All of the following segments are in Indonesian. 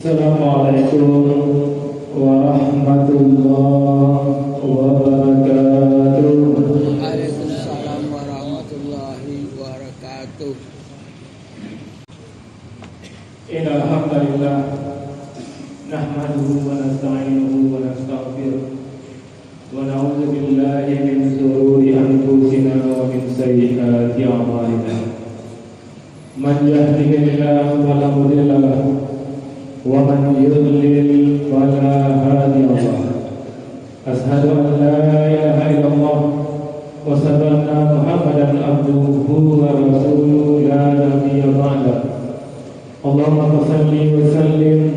Assalamualaikum warahmatullahi wabarakatuh. Waalaikumsalam warahmatullahi wabarakatuh. Innal hamdalillah nahmaduhu wa nasta'inuhu wa nastaghfiruh wa na'udzu billahi min shururi anfusina wa min sayyiati a'malina. Man yahdihillahu fala mudilla lahu wa man yudlil fala hadiya lahu. Ashhadu an la ilaha illallah wa asyhadu anna Muhammadan abduhu wa rasuluhu la nabiyya ba'da. Allahumma shalli wa sallim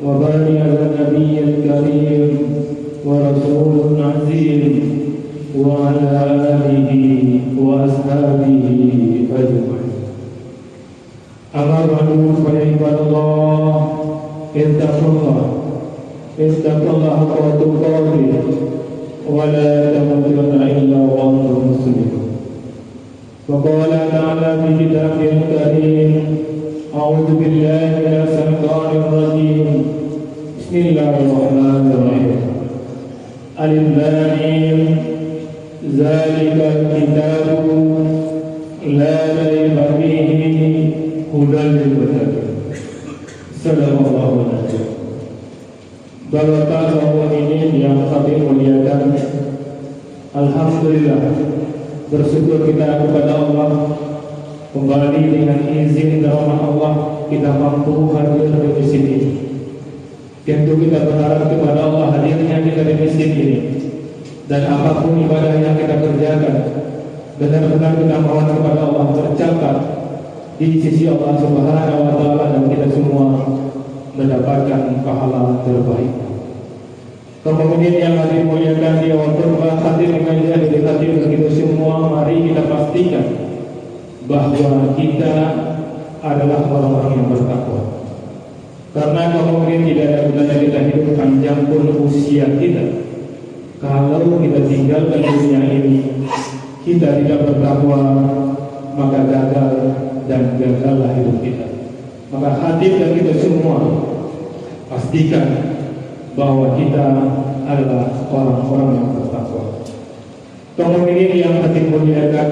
wa barik ala nabiyyil karim wa rasulil azim wa ala alihi wa ashabihi ajma'in. Amma ba'du fa ya ibadallah ittaqullah wa tuqatih wa la tamutunna illa wa antum muslimun. Wa qala ta'ala fi kitabihil karim a'udzu billahi minasy syaithanir rajim. Bismillahirrahmanirrahim. Alif lam mim zalikal kitabu la raiba fihi hudal lil muttaqin. Sallallahu alaihi wasallam. Barokat ini yang kami muliakan, alhamdulillah, bersyukur kita kepada Allah. Kembali dengan izin dan rahmat Allah kita mampu hadir di sini. Tentu kita berharap kepada Allah hadirnya kita di masjid ini, dan apapun ibadah yang kita kerjakan benar-benar kita mohon kepada Allah tercatat di sisi Allah Subhanahu wa taala, dan kita semua mendapatkan pahala terbaik. Kemudian yang hadir muliakan di awal berkah hadir dengan hadir kita semua, mari kita pastikan bahwa kita adalah orang-orang yang bertakwa. Karena kemudian tidak ada gunanya kita hidup panjang pun usia kita kalau kita tinggalkan dunia ini kita tidak bertakwa, maka gagal dan gagallah hidup kita. Maka hadir dan kita semua pastikan bahwa kita adalah orang-orang yang bertakwa. Kemudian yang hadir muliakan,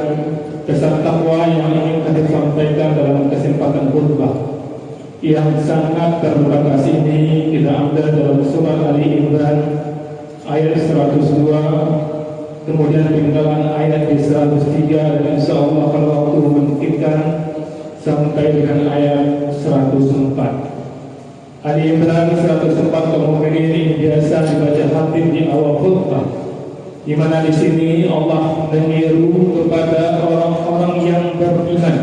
kesan takwa yang ingin kami sampaikan dalam kesempatan khutbah yang sangat terbatas ini kita ambil dalam surah Ali Imran ayat 102, kemudian tinggalan ayat di 103, dan insyaallah kalau waktu memungkinkan sampai dengan ayat 104. Ali Imran 104 kemudian ini biasa dibaca khatib di awal khutbah, di mana di sini Allah menyeru kepada orang-orang yang beriman.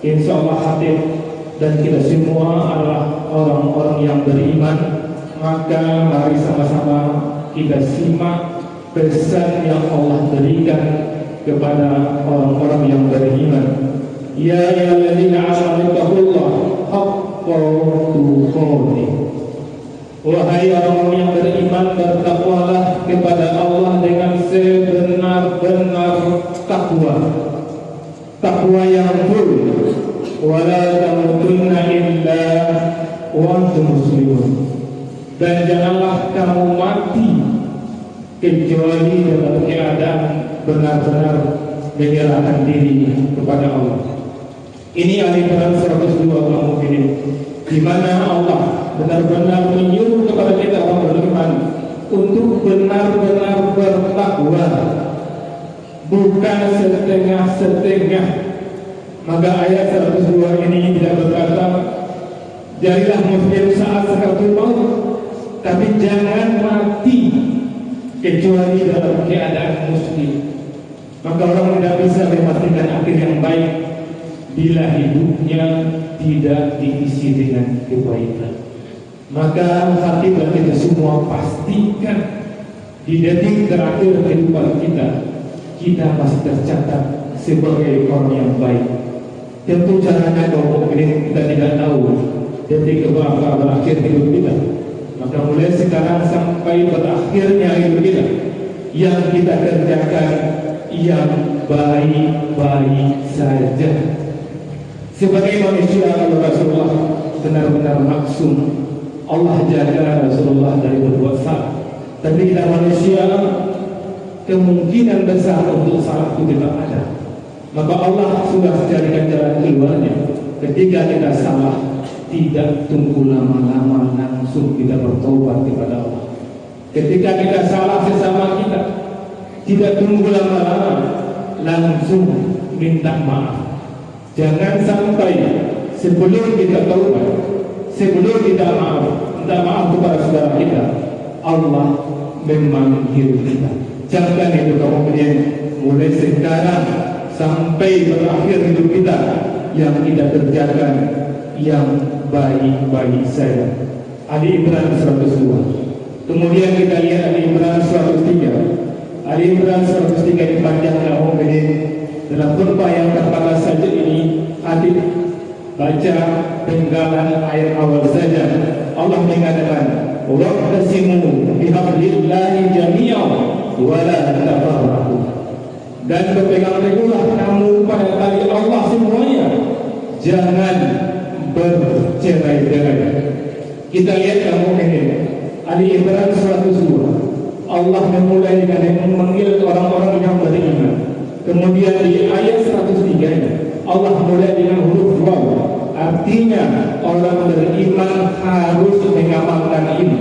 Insyaallah khatib dan kita semua adalah orang-orang yang beriman. Maka mari sama-sama kita simak pesan yang Allah berikan kepada orang-orang yang beriman. Ya ayyuhalladzina amanu taqullaha haqqa tuqatih. Wahai orang yang beriman, bertakwalah kepada Allah dengan sebenar-benar takwa, takwa yang full. Wala tamutunna illa wa antum muslimun. Dan janganlah kamu mati kecuali dalam keadaan benar-benar menyerahkan diri kepada Allah. Ini Ali Imran 102 kemudian, di mana Allah benar-benar menyuruh kepada kita orang beriman untuk benar-benar bertakwa, bukan setengah-setengah. Maka ayat 102 ini tidak berkata jadilah muslim saat sakaratul maut, tapi jangan mati kecuali dalam keadaan muslim. Maka orang tidak bisa memastikan akhir yang baik bila hidupnya tidak diisi dengan kebaikan. Maka hati dan kita semua pastikan di detik terakhir kehidupan kita masih tercatat sebagai orang yang baik. Tentu caranya kalau mungkin kita tidak tahu detik keberapa berakhir hidup kita. Maka mulai sekarang sampai berakhirnya hidup kita, yang kita kerjakan yang baik-baik saja. Sebagai manusia, kalau Rasulullah benar-benar maksum Allah jaga Rasulullah dari berbuat salah. Tapi kita manusia, kemungkinan besar untuk salah itu tidak ada. Maka Allah sudah jadikan jalan keluarnya. Ketika kita salah, tidak tunggu lama-lama, langsung kita bertobat kepada Allah. Ketika kita salah sesama kita, tidak tunggu lama-lama, langsung minta maaf. Jangan sampai sebelum kita taubat, sebelum kita minta maaf kepada saudara kita, Allah memanggil kita. Jangan itu kemudian mulai sekarang sampai berakhir hidup kita yang kita kerjakan yang baik-baik saja. Ali Imran 102. Kemudian kita lihat Ali Imran 103. Ali Imran 103 dipanjangkan kemudian dalam khutbah yang pertama saja ini adik baca penggalan ayat awal saja. Allah mengatakan, "Wa'tasimu bihablillahi jami'an wa la tafarraqu." Dan berpegang teguhlah kamu pada tali Allah semuanya, jangan bercerai-berai. Kita lihat kamu ini Ali Imran 102. Allah memulai dengan memanggil orang-orang yang beriman. Kemudian di ayat 103 Allah mulai dengan huruf waw. Artinya orang beriman harus mengamalkan ini.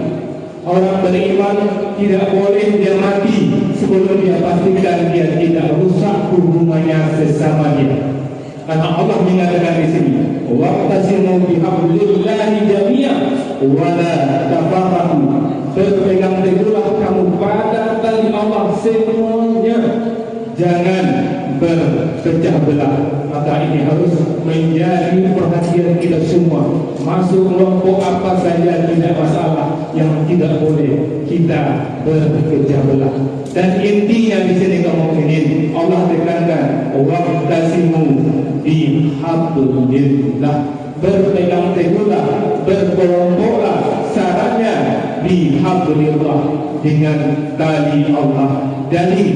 Orang beriman tidak boleh dia mati sebelum dia pastikan dia tidak rusak hubungannya sesama dia. Karena Allah mengatakan di sini, "Wa'tasimu bihablillahi jami'an wa la tafarraqu." Berpegang teguhlah kamu pada tali Allah semuanya, jangan berpecah belah. Maka ini harus menjadi perhatian kita semua. Masuk kelompok apa saja tidak masalah, yang tidak boleh kita berpecah belah. Dan intinya di sini kaum mukminin, Allah tekankan, wa'tasimu bihablillah. Berpegang teguhlah, berkelompoklah, syaratnya bihablillah, dengan tali Allah. Dari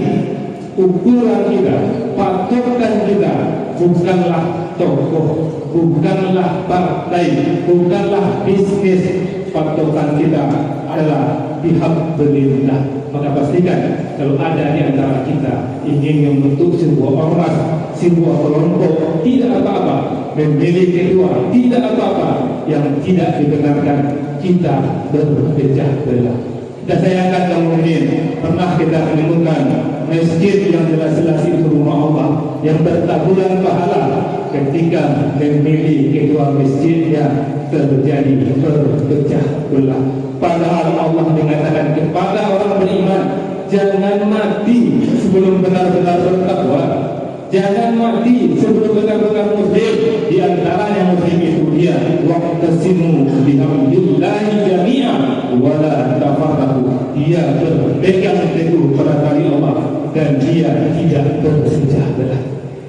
ukuran kita, patokan kita bukanlah tokoh, bukanlah partai, bukanlah bisnis. Patokan kita adalah bihablillah. Maka pastikan kalau ada di antara kita ingin membentuk sebuah ormas, sebuah kelompok, tidak apa-apa. Memilih ketua, tidak apa-apa. Yang tidak dibenarkan kita berpecah belah. Kita sayangkan kemudian pernah kita menemukan masjid yang jelas-jelas itu rumah Allah yang bertaburan pahala, ketika memilih ketua masjidnya terjadi berpecah belah. Padahal Allah mengatakan kepada orang beriman, jangan mati sebelum benar-benar bertakwa. Jangan mati sebelum benar-benar muslim. Di antaranya muslim itu dia wa'tasimu bihablillahi jami'an wa la tafarraqu. Dia berpegang teguh pada tali Allah dan dia tidak berpecah belah.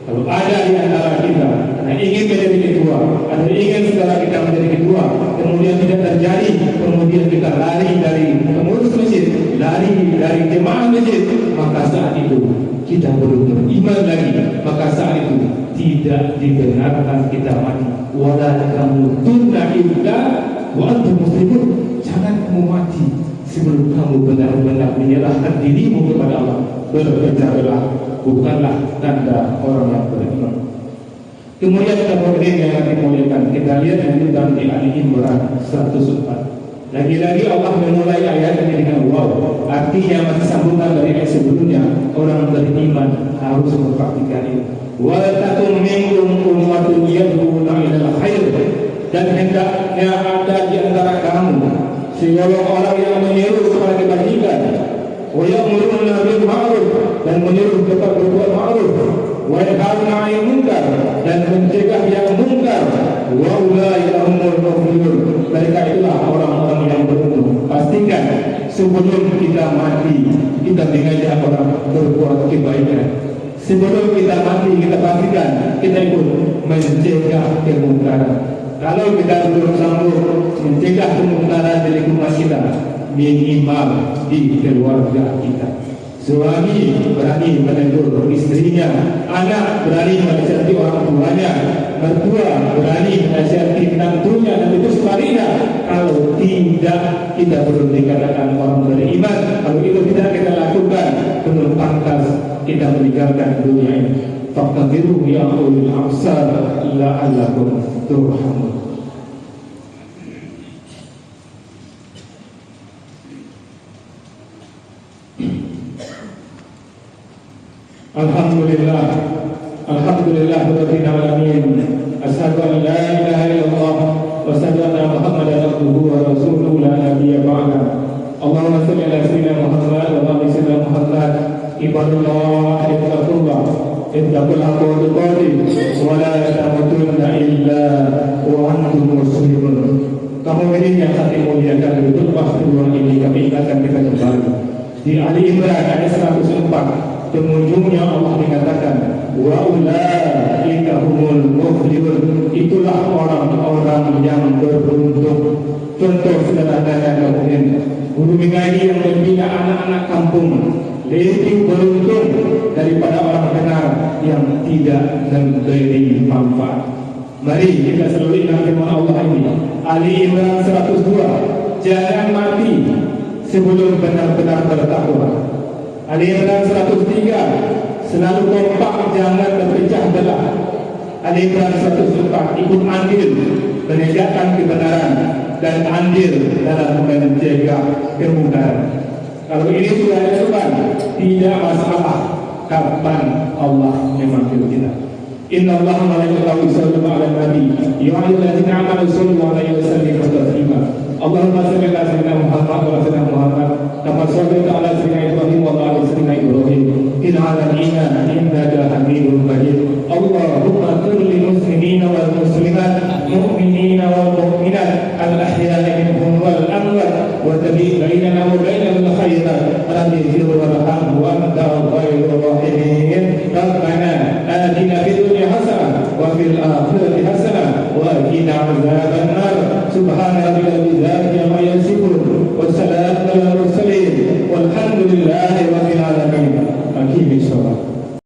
Kalau ada di antara kita yang ingin menjadi ketua, ada ingin saudara kita menjadi ketua, kemudian tidak terjadi, kemudian kita lari dari pengurus masjid, lari dari jemaah masjid, maka saat itu kita belum beriman lagi. Maka saat itu tidak dibenarkan kita mati. Wala tamutunna illa wa antum muslimun. Jangan kamu mati sebelum kamu benar-benar menyerahkan dirimu kepada Allah. Berpecah belah bukanlah tanda orang yang beriman. Kemudian kemudian yang dimuliakan, kita lihat yang dalam di Ali Imran 104. Lagi-lagi Allah memulai ayat ini dengan waw. Artinya masih sambungan dari ayat sebelumnya. Orang beriman harus mempraktikkan ini. Wa takum minkum ummatun yad'una ilal khair. Dan hendaknya ada di antara kamu segala orang yang menyeru kepada kebajikan, wa ya'muruna bil ma'ruf, dan menyeru kepada berbuat ma'ruf, wa yanhauna 'anil munkar, dan mencegah yang munkar. Wa ulaika humul muflihun. Mereka itulah orang-orang yang beruntung. Pastikan sebelum kita mati kita mengajak orang berbuat kebaikan. Sebelum kita mati kita pastikan kita ikut mencegah kemungkaran. Kalau kita belum sanggup mencegah kemungkaran di lingkungan kita, minimal di keluarga kita. Suami berani menegur istrinya, anak berani menasihati orang tuanya, mertua berani menasihati menantunya, dan itu sebaliknya. Kalau tidak, kita perlu dikatakan orang beriman. Kalau itu tidak kita lakukan, belum pantas kita meninggalkan dunia ini. Faqtadiru ya ulil absar la'allakum turhamun. Alhamdulillah, Alhamdulillah Rabbil alamin. Asyhadu an la ilaha illallah wa asyhadu anna Muhammadan abduhu wa rasuluhu la nabiyya ba'da. Allahumma shalli ala sayyidina Muhammad wa ala sayyidina Muhammad. Ibadallah ittaqullah ittaqul haqqa tuqatih wa la tamutunna illa wa antum muslimun. Kamu ini yang kami muliakan, betul waktu ruang ini kami ingatkan kita kembali di Ali Imran ayat 104. Pengunjungnya Allah mengatakan, wa ulaika humul muflihun. Itulah orang-orang yang beruntung. Contoh sederhana kemudian guru mengaji yang membina anak-anak kampung lebih beruntung daripada orang benar yang tidak memberi manfaat. Mari kita selalu ingat firman Allah ini, Ali Imran 102. Jangan mati sebelum benar-benar bertakwa. Ali Imran 103. Selalu kompak, jangan berpecah belah. Ali Imran 104. Ikut andil menegakkan kebenaran dan andil dalam menjaga kemungkaran. Kalau ini sudah dilakukan, tidak masalah kapan Allah memanggil kita. Inna Allah malaikatahu yusholluna 'alan nabi ya ayyuhallazina amanu shollu 'alaihi wa sallimu taslima. Allahumma shalli ala sayyidina Muhammad wa ala sayyidina Muhammad kama shallaita ala sayyidina Ibrahim wa ala sayyidina Ibrahim fil 'alamin innaka Hamidum Majid. Allahumma ighfir lil muslimina wal muslimat mu'minina wal mu'minat al ahya'i minhum wal amwat wa tabi' bainana wa bainal khairat. Rabbi ighfir warham wa anta khairur rahimin. Rabbana atina fid dunya hasanah wa fil akhirati hasanah wa qina adzabannar. Subhana rabbika rabbil izzati amma yasifun wa salamun